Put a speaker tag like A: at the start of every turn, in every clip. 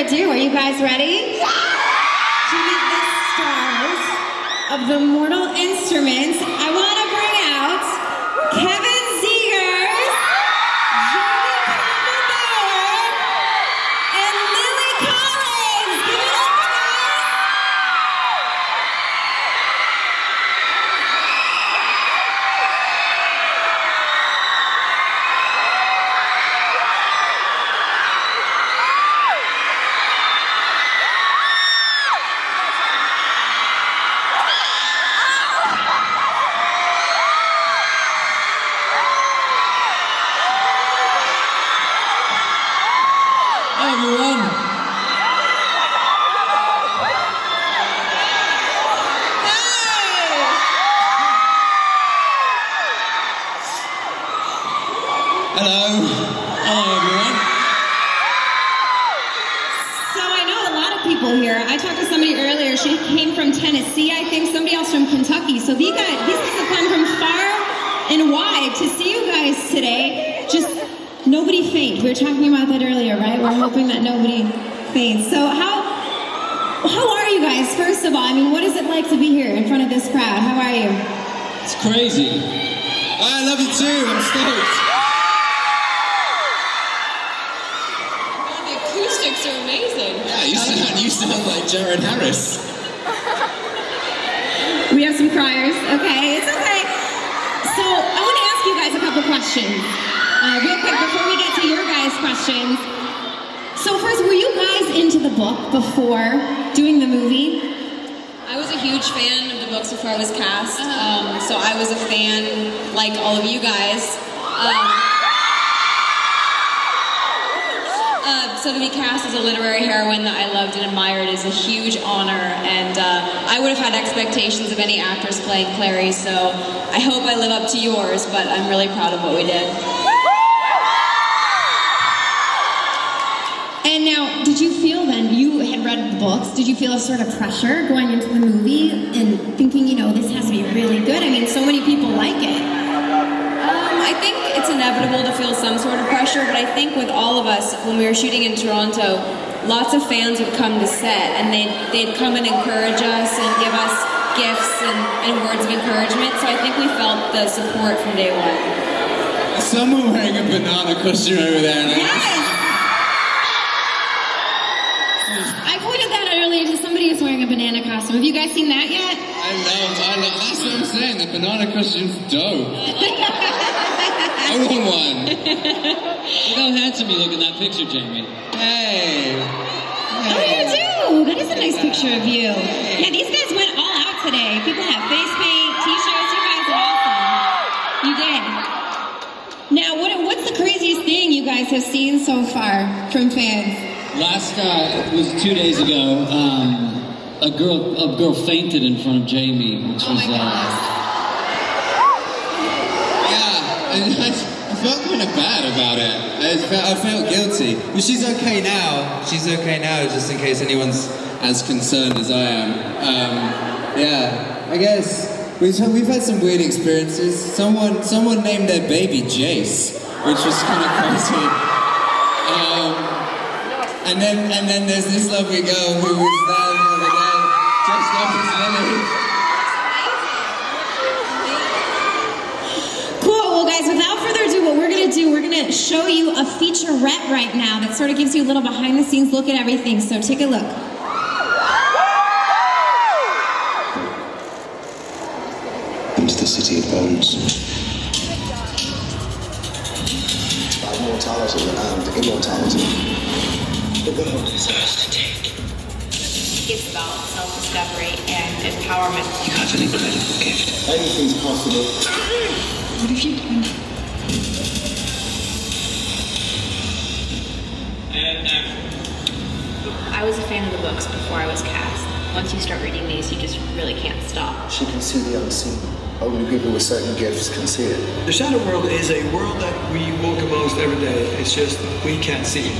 A: ado, are you guys ready? To meet the stars of the Mortal Instruments, I want to bring out Kevin Zegers, Jamie Campbell-Bower, and Lily Collins. Give it up, guys!
B: Hello. Hello, everyone.
A: So I know a lot of people here. I talked to somebody earlier. She came from Tennessee, I think. Somebody else from Kentucky. So these guys have come from far and wide to see you guys today. Just nobody faint. We were talking about that earlier, right? We're hoping that nobody faints. So how are you guys? First of all, I mean, what is it like to be here in front of this crowd? How are you?
B: It's crazy. I love it too. I'm stoked.
C: Acoustics are amazing.
B: Yeah, you sound like Jared Harris.
A: We have some criers. Okay, it's okay. So I want to ask you guys a couple questions. Real quick, before we get to your guys' questions. So first, were you guys into the book before doing the movie?
C: I was a huge fan of the books before I was cast. So I was a fan, like all of you guys. So to be cast as a literary heroine that I loved and admired is a huge honor, and I would have had expectations of any actress playing Clary, so I hope I live up to yours, but I'm really proud of what we did.
A: And now, did you feel then, you had read the books, did you feel a sort of pressure going into the movie and thinking, you know, this has to be really good? I mean, so many people like it.
C: I think it's inevitable to feel some sort of pressure, but I think with all of us, when we were shooting in Toronto, lots of fans would come to set, and they'd come and encourage us and give us gifts and words of encouragement, so I think we felt the support from day one.
B: There's someone wearing a banana costume over there.
A: Yes! I pointed that out earlier to somebody who's wearing a banana costume. Have you guys seen that yet?
B: I love, that's what I'm saying, the banana costume's dope. I want one.
D: Look how handsome you look in that picture, Jamie.
B: Hey.
A: Oh, you do! That is a nice picture of you. Yeah, these guys went all out today. People have face paint, t-shirts. You guys are awesome. You did. Now, what's the craziest thing you guys have seen so far from fans?
D: Last, it was 2 days ago, a girl fainted in front of Jamie, which was,
B: I felt kind of bad about it. I felt guilty. But she's okay now. She's okay now, just in case anyone's as concerned as I am. Yeah, I guess we've had some weird experiences. Someone named their baby Jace, which was kind of crazy. And then there's this lovely girl who was there the other day, dressed up as Lily.
A: Guys, without further ado, what we're going to do, we're going to show you a featurette right now that sort of gives you a little behind-the-scenes look at everything, so take a look.
E: Into the city of bones. By mortality and immortality. The world is ours to take.
F: It's about self-discovery and empowerment.
E: You have an incredible gift.
G: Anything's possible.
F: What have you done? I was a fan of the books before I was cast. Once you start reading these, you just really can't stop.
E: She can see the unseen. Only people with certain gifts can see it.
G: The shadow world is a world that we walk amongst every day. It's just we can't see it.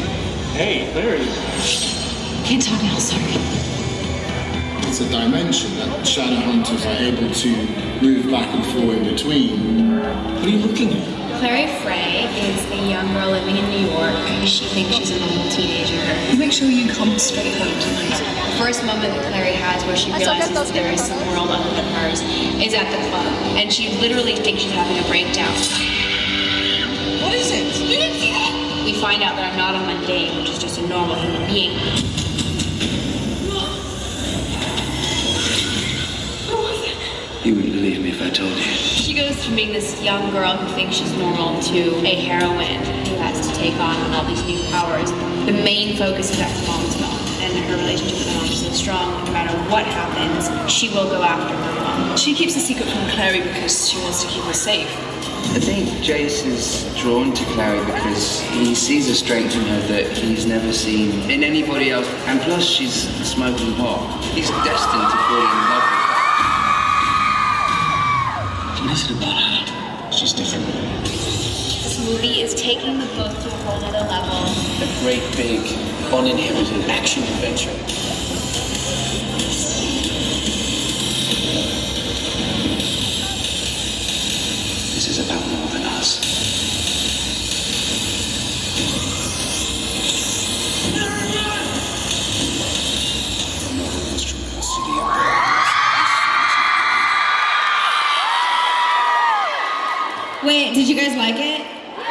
G: Hey, there he is.
F: Can't talk now, sorry.
H: It's a dimension that shadow hunters are able to move back and forth in between.
G: What are you looking at?
F: Clary Frey is a young girl living in New York. She thinks she's a normal teenager.
I: Make sure you come straight home tonight.
F: The first moment that Clary has where she realizes that there is some world other than hers is at the club. And she literally thinks she's having a breakdown.
I: What is it?
F: We find out that I'm not a mundane, which is just a normal human being.
E: You wouldn't believe me if I told you.
F: She goes from being this young girl who thinks she's normal to a heroine who has to take on all these new powers. The main focus is that her mom's gone, and her relationship with her mom is so strong. No matter what happens, she will go after her mom.
I: She keeps a secret from Clary because she wants to keep her safe.
J: I think Jace is drawn to Clary because he sees a strength in her that he's never seen in anybody else. And plus, she's smoking hot. He's destined to fall in love with her.
D: What is it about her?
J: She's different.
F: This movie is taking the book to a whole other level.
J: A great big, uninhibited action adventure. This is about more than us. The northern instrument of city
A: Wait, did you guys like it? Oh,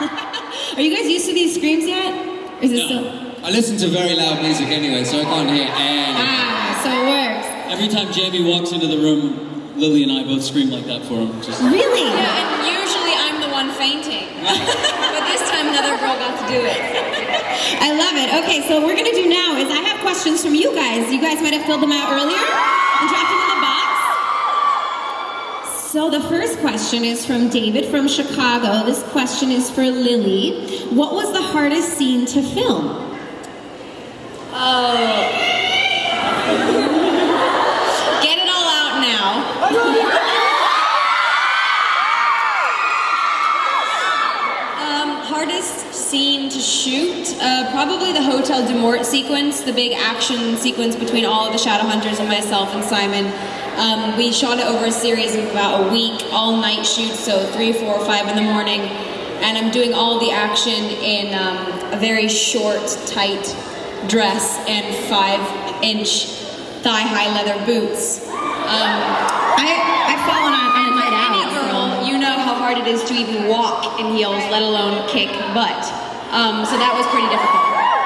A: okay. Are you guys used to these screams yet? Or is it still?
B: I listen to very loud music anyway, so I can't hear anything.
A: Ah, so it works.
D: Every time Jamie walks into the room, Lily and I both scream like that for him. Just...
A: Really?
C: Yeah, and usually I'm the one fainting. But this time another girl got to do it.
A: I love it. Okay, so what we're gonna do now is I have questions from you guys. You guys might have filled them out earlier and dropped them in the box. So the first question is from David from Chicago. This question is for Lily. What was the hardest scene to film?
C: Get it all out now. Hardest scene to shoot? Probably the Hotel de Mort sequence, the big action sequence between all of the Shadowhunters and myself and Simon. We shot it over a series of about a week, all night shoots, so 3, 4, 5 in the morning. And I'm doing all the action in a very short, tight dress and 5-inch thigh-high leather boots.
A: I've fallen on a night out.
C: Any girl, you know how hard it is to even walk in heels, let alone kick butt. So that was pretty difficult.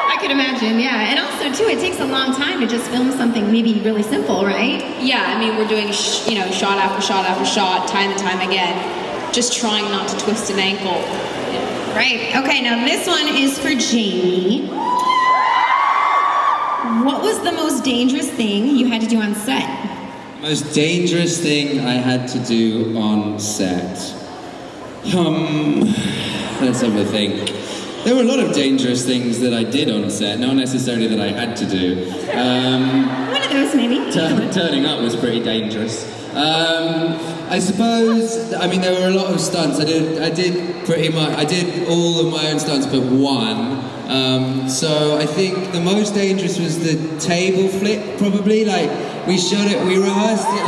A: I could imagine, yeah. And also, too, it takes a long time to just film something maybe really simple, right?
C: Yeah, I mean, we're doing, shot after shot after shot, time and time again, just trying not to twist an ankle.
A: Right. Okay, now this one is for Jamie. What was the most dangerous thing you had to do on set?
B: Most dangerous thing I had to do on set. Let's have a think. There were a lot of dangerous things that I did on set, not necessarily that I had to do.
A: One of those, maybe.
B: Turning up was pretty dangerous. I suppose, I mean, there were a lot of stunts. I did pretty much, I did all of my own stunts but one. So I think the most dangerous was the table flip, probably. Like, we rehearsed it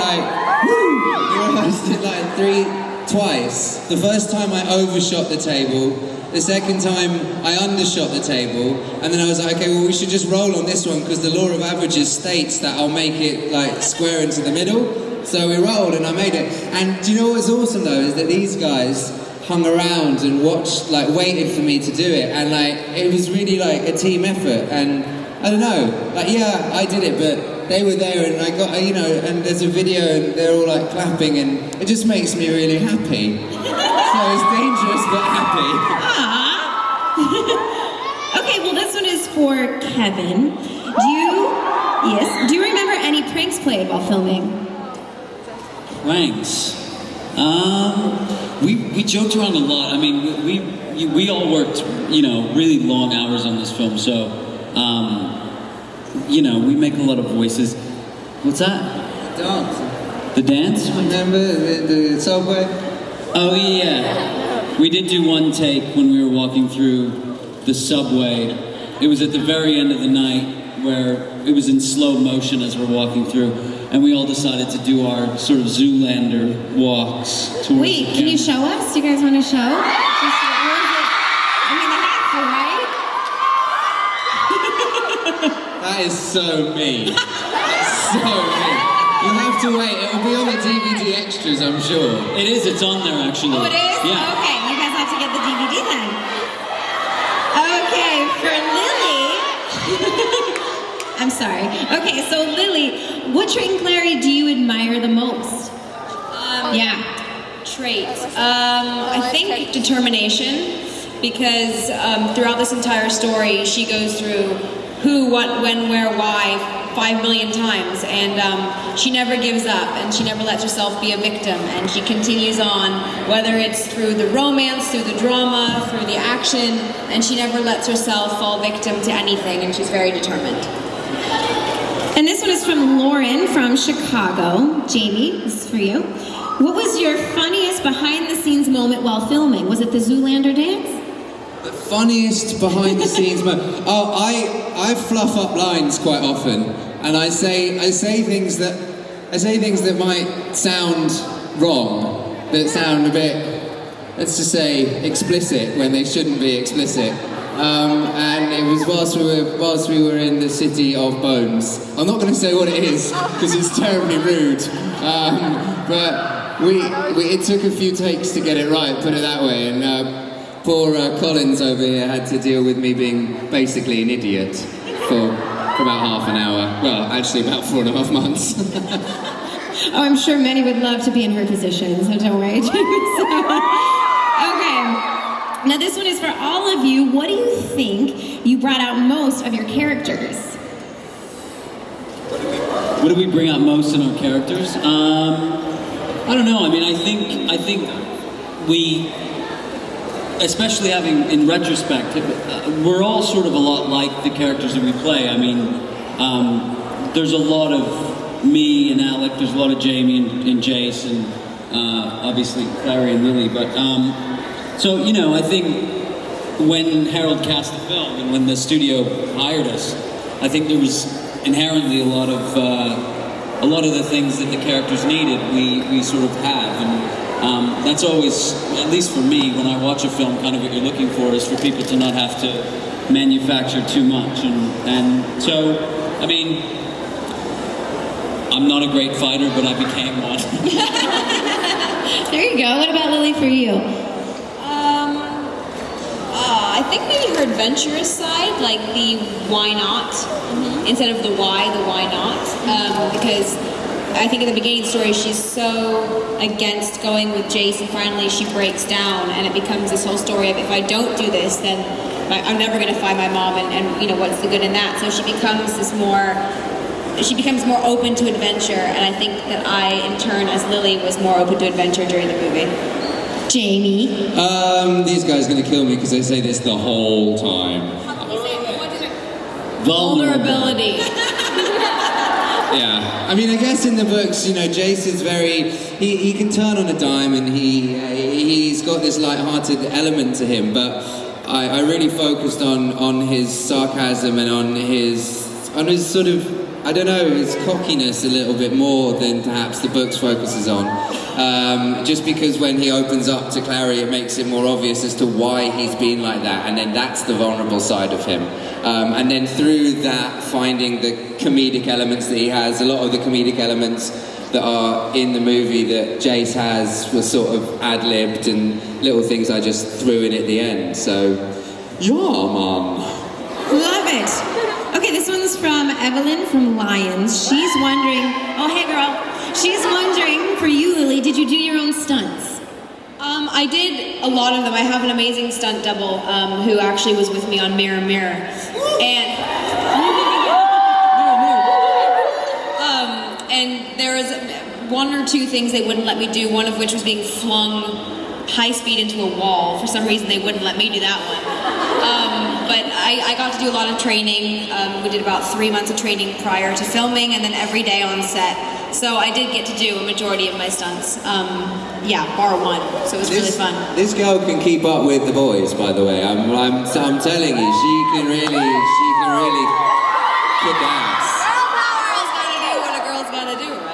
B: like twice. The first time I overshot the table, the second time I undershot the table, and then I was like, okay, well, we should just roll on this one because the law of averages states that I'll make it like square into the middle. So we rolled and I made it. And do you know what's awesome though, is that these guys hung around and watched, like waited for me to do it, and like it was really like a team effort. And I don't know, like yeah, I did it, but they were there and I got, and there's a video and they're all like clapping and it just makes me really happy. So it's dangerous but happy.
A: Okay, well this one is for Kevin. Do you remember any pranks played while filming?
D: Pranks? We joked around a lot. I mean, we all worked, really long hours on this film, so, we make a lot of voices. What's that?
B: The dance.
D: The dance?
B: Remember the subway?
D: Oh, yeah. We did do one take when we were walking through the subway. It was at the very end of the night where it was in slow motion as we're walking through. and we all decided to do our sort of Zoolander walks. Towards
A: Wait, can you show us? Do you guys want to show? I mean, they have to, right?
B: That is so mean. That's so mean. You'll have to wait. It'll be on the DVD extras, I'm sure.
D: It is. It's on there, actually.
A: Oh, it is?
D: Yeah.
A: Okay, you guys have to get the DVD then. Okay, for Lily. I'm sorry. Okay, so Lily, what trait in Clary do you admire the most?
C: Traits. I think determination, because throughout this entire story, she goes through who, what, when, where, why 5 million times, and she never gives up, and she never lets herself be a victim, and she continues on, whether it's through the romance, through the drama, through the action, and she never lets herself fall victim to anything, and she's very determined.
A: And this one is from Lauren from Chicago. Jamie, this is for you. What was your funniest behind-the-scenes moment while filming? Was it the Zoolander dance?
B: The funniest behind-the-scenes moment. Oh, I fluff up lines quite often, and I say things that might sound wrong, that sound a bit, let's just say, explicit when they shouldn't be explicit. And it was whilst we were in the city of Bones. I'm not going to say what it is because it's terribly rude. But it took a few takes to get it right, put it that way. And poor Collins over here had to deal with me being basically an idiot for about half an hour. Well, actually about 4.5 months.
A: Oh, I'm sure many would love to be in her position, so don't worry. Okay. Now this one is for all of you. What do you think you brought out most of your characters?
D: What do we bring out most in our characters? I don't know. I mean, I think we, especially having in retrospect, we're all sort of a lot like the characters that we play. I mean, there's a lot of me and Alec. There's a lot of Jamie and Jace, and obviously Clary and Lily. But so, you know, I think when Harold cast the film and when the studio hired us, I think there was inherently a lot of the things that the characters needed, we sort of have. And that's always, at least for me, when I watch a film, kind of what you're looking for is for people to not have to manufacture too much. And so, I mean, I'm not a great fighter, but I became one.
A: There you go. What about Lily for you?
C: I think maybe her adventurous side, like the why not, instead of the why not, because I think at the beginning of the story she's so against going with Jace, and finally she breaks down, and it becomes this whole story of if I don't do this, then I'm never going to find my mom, and you know, what's the good in that? So she becomes more open to adventure, and I think that I, in turn, as Lily, was more open to adventure during the movie.
A: Jamie?
B: These guys are going to kill me because they say this the whole time.
C: Vulnerability.
B: Yeah, I mean, I guess in the books, you know, Jace is he can turn on a dime, and he's got this light-hearted element to him, but I really focused on his sarcasm and on his sort of, I don't know, his cockiness a little bit more than perhaps the book's focuses on. Just because when he opens up to Clary, it makes it more obvious as to why he's been like that, and then that's the vulnerable side of him. And then through that, finding the comedic elements that he has, a lot of the comedic elements that are in the movie that Jace has were sort of ad-libbed and little things I just threw in at the end. So, yeah, Mom.
A: Love it. Okay, this one's from Evelyn from Lions. She's wondering, oh, hey girl. She's wondering, for you, Lily, did you do your own stunts?
C: I did a lot of them. I have an amazing stunt double who actually was with me on Mirror Mirror. And there was one or two things they wouldn't let me do, one of which was being flung high speed into a wall. For some reason, they wouldn't let me do that one. But I got to do a lot of training. We did about 3 months of training prior to filming, and then every day on set. So I did get to do a majority of my stunts. Yeah, bar one. So it was really fun.
B: This girl can keep up with the boys, by the way. I'm telling you, she can really kick ass.
C: A girl's gotta do what a girl's gotta do, right?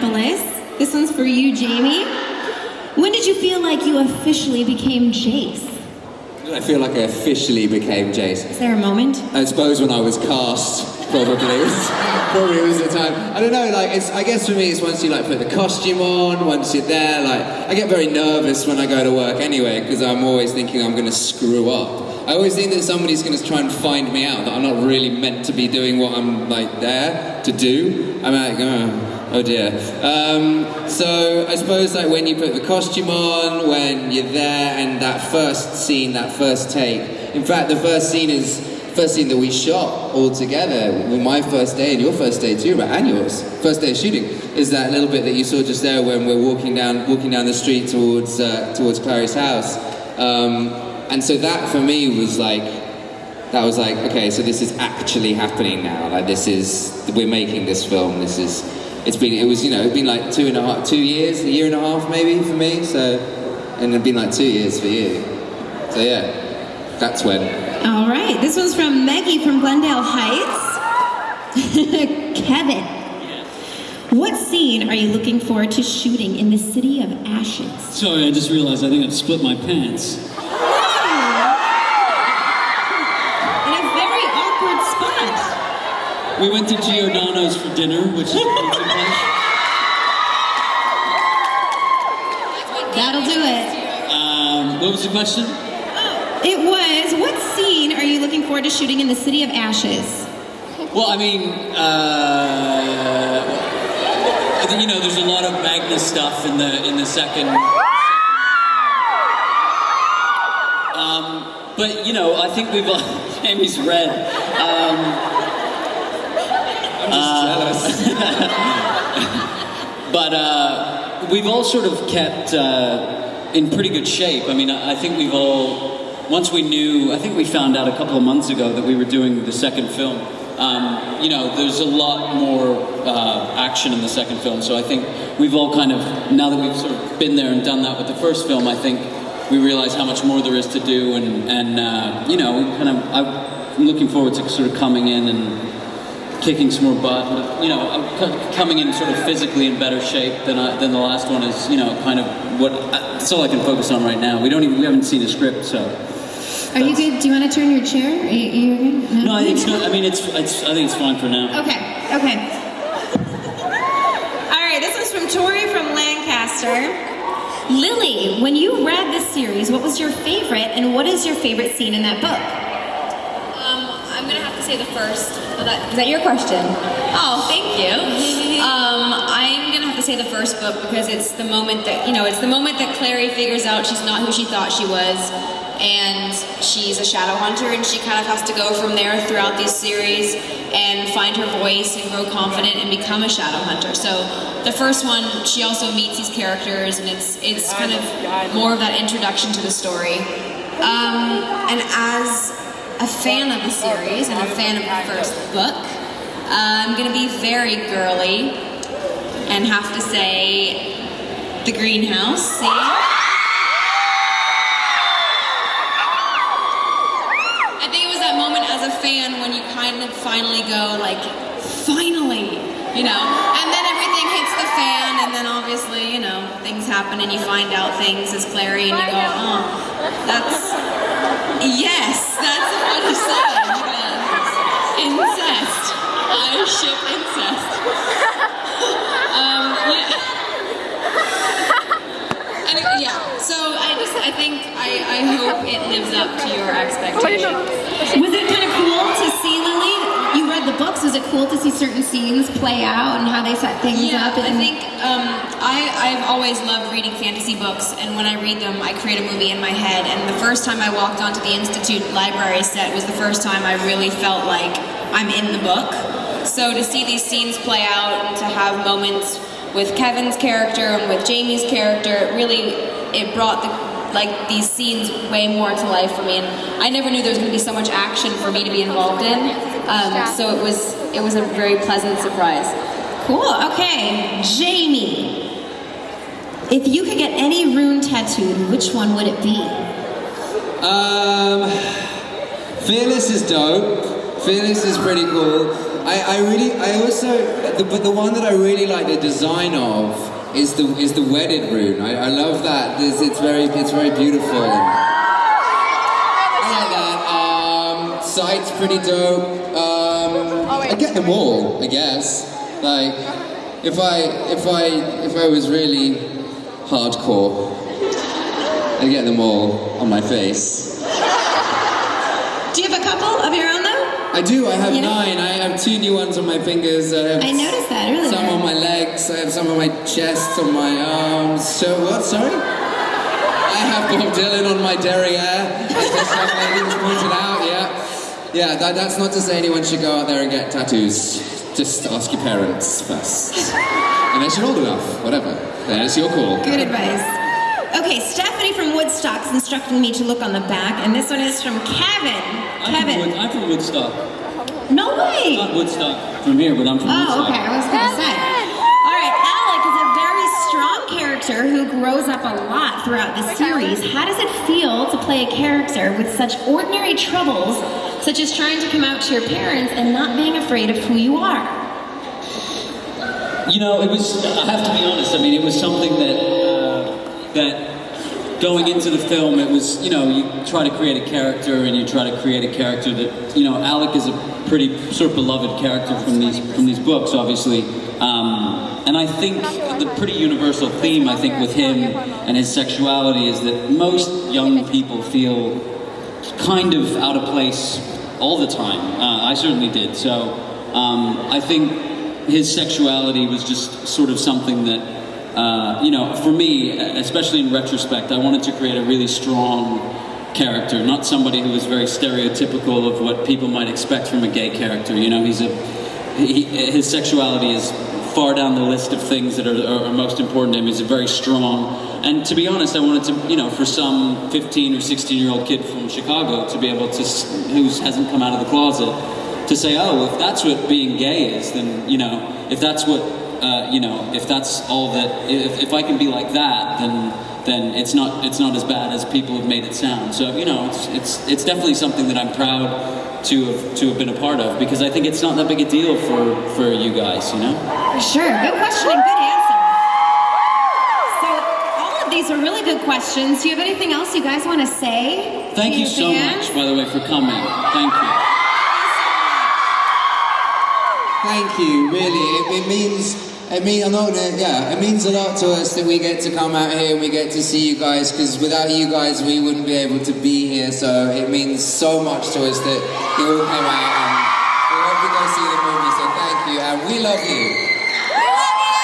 A: Minneapolis. This one's for you, Jamie. When did you feel like you officially became Jace?
B: I feel like I officially became Jace.
A: Is there a moment?
B: I suppose when I was cast, probably was the time. I don't know, like I guess for me it's once you like put the costume on, once you're there, like I get very nervous when I go to work anyway, because I'm always thinking I'm gonna screw up. I always think that somebody's gonna try and find me out, that I'm not really meant to be doing what I'm like there to do. I'm like, oh dear. So I suppose like when you put the costume on, when you're there, and that first scene, that first take. In fact, the first scene that we shot all together, well, my first day and your first day too, right? And yours, first day of shooting, is that little bit that you saw just there when we're walking down the street towards Clary's house. And so that for me was like, okay, so this is actually happening now. Like we're making this film. It's been like 2 years, a year and a half maybe for me. So, and it'd been like 2 years for you. So yeah, that's when.
A: All right, this one's from Maggie from Glendale Heights. Kevin, what scene are you looking forward to shooting in the City of Ashes?
D: Sorry, I just realized I think I've split my pants.
A: In a very awkward spot.
D: We went to Giordano's for dinner, which is a pizza place.
A: That'll do it.
D: What was the question?
A: It was, what scene are you looking forward to shooting in the City of Ashes?
D: Well, I mean, there's a lot of Magnus stuff in the second. But I think we've all. Amy's red.
B: I'm just jealous.
D: But we've all sort of kept in pretty good shape. I mean, I think we've all. Once we knew, I think we found out a couple of months ago that we were doing the second film. There's a lot more action in the second film, so I think we've all kind of, now that we've sort of been there and done that with the first film, I think we realize how much more there is to do, and I'm looking forward to sort of coming in and kicking some more butt, coming in sort of physically in better shape than the last one is, kind of that's all I can focus on right now. We haven't seen a script, so.
A: Are you good? Do you want to turn your chair? Are you good?
D: No, I think it's good. I mean, I think it's fine for now.
A: Okay. All right, this is from Tori from Lancaster. Lily, when you read this series, what was your favorite, and what is your favorite scene in that book?
C: I'm gonna have to say the first. Is that your question? Oh, thank you. I'm gonna have to say the first book because it's the moment that Clary figures out she's not who she thought she was, and she's a shadow hunter, and she kind of has to go from there throughout this series and find her voice and grow confident and become a shadow hunter. So the first one, she also meets these characters, and it's kind of more of that introduction to the story. And as a fan of the series and a fan of the first book, I'm gonna be very girly and have to say the greenhouse scene. I think it was that moment as a fan when you kind of finally go like, finally, and then everything hits the fan, and then obviously, things happen and you find out things as Clary and you go, oh, that's what you said. Incest. I ship incest. So I hope it lives up to your expectations.
A: Was it kind of cool to see, Lily? You read the books. Was it cool to see certain scenes play out and how they set things up?
C: I think I've always loved reading fantasy books, and when I read them, I create a movie in my head. And the first time I walked onto the Institute library set was the first time I really felt like I'm in the book. So to see these scenes play out and to have moments with Kevin's character and with Jamie's character, it brought these scenes way more to life for me, and I never knew there was going to be so much action for me to be involved in. So it was a very pleasant surprise.
A: Cool. Okay, Jamie. If you could get any rune tattooed, which one would it be?
B: Fearless is dope. Fearless is pretty cool. But the one that I really like the design of is the wedded rune. I love that. It's very beautiful. I like that. Sight's pretty dope. I get them all, I guess. Like, if I was really hardcore, I'd get them all on my face.
A: Do you have a couple of your own though?
B: I do. I have
A: You know?
B: 9. I have 2 new ones on my fingers.
A: I noticed that earlier.
B: Some on my legs. I have some on my chest, on my arms. So what? Sorry? I have Bob Dylan on my derriere. As the young lady was pointed out. Yeah. That's not to say anyone should go out there and get tattoos. Just ask your parents first. Unless you're old enough. Whatever. Then it's your call.
A: Good advice. Okay, Stephanie from Woodstock's instructing me to look on the back, and this one is from Kevin. Kevin.
D: I'm from Woodstock.
A: No way!
D: Not Woodstock from here, but I'm from Woodstock.
A: Oh, okay, I was gonna say. All right, Alec is a very strong character who grows up a lot throughout the series. How does it feel to play a character with such ordinary troubles, such as trying to come out to your parents and not being afraid of who you are?
D: You know, it was, I have to be honest, I mean, it was something that going into the film, it was, you know, you try to create a character and you try to create a character that, you know, Alec is a pretty sort of beloved character from these books, obviously. And I think the pretty universal theme, I think, with him and his sexuality is that most young people feel kind of out of place all the time. I certainly did. So I think his sexuality was just sort of something that, you know, for me, especially in retrospect, I wanted to create a really strong character, not somebody who was very stereotypical of what people might expect from a gay character. You know, his sexuality is far down the list of things that are most important to him. He's a very strong, and to be honest, I wanted to, you know, for some 15 or 16-year-old kid from Chicago to be able to, who hasn't come out of the closet, to say, oh, if that's what being gay is, then, you know, if that's what, you know, if that's all that, if I can be like that, then it's not as bad as people have made it sound. So, you know, it's definitely something that I'm proud to have been a part of, because I think it's not that big a deal for you guys, you know?
A: Sure, good question and good answer. So all of these are really good questions. Do you have anything else you guys want to say?
D: Thank you so much, by the way, for coming. Thank you.
B: Thank you, really. It means a lot to us that we get to come out here and we get to see you guys, because without you guys we wouldn't be able to be here, so it means so much to us that you all came out, and we hope you go see the movie, so thank you, and we love you.
A: We love you!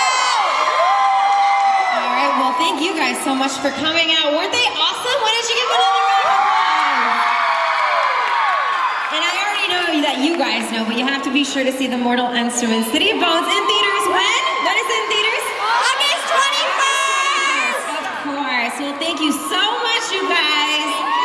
A: All right, well, thank you guys so much for coming out. Weren't they awesome? Why don't you give another round of applause? And I already know that you guys know, but you have to be sure to see The Mortal Instruments City of Bones in theaters when? When is it in theaters? August 21st! Of course. Well, thank you so much, you guys.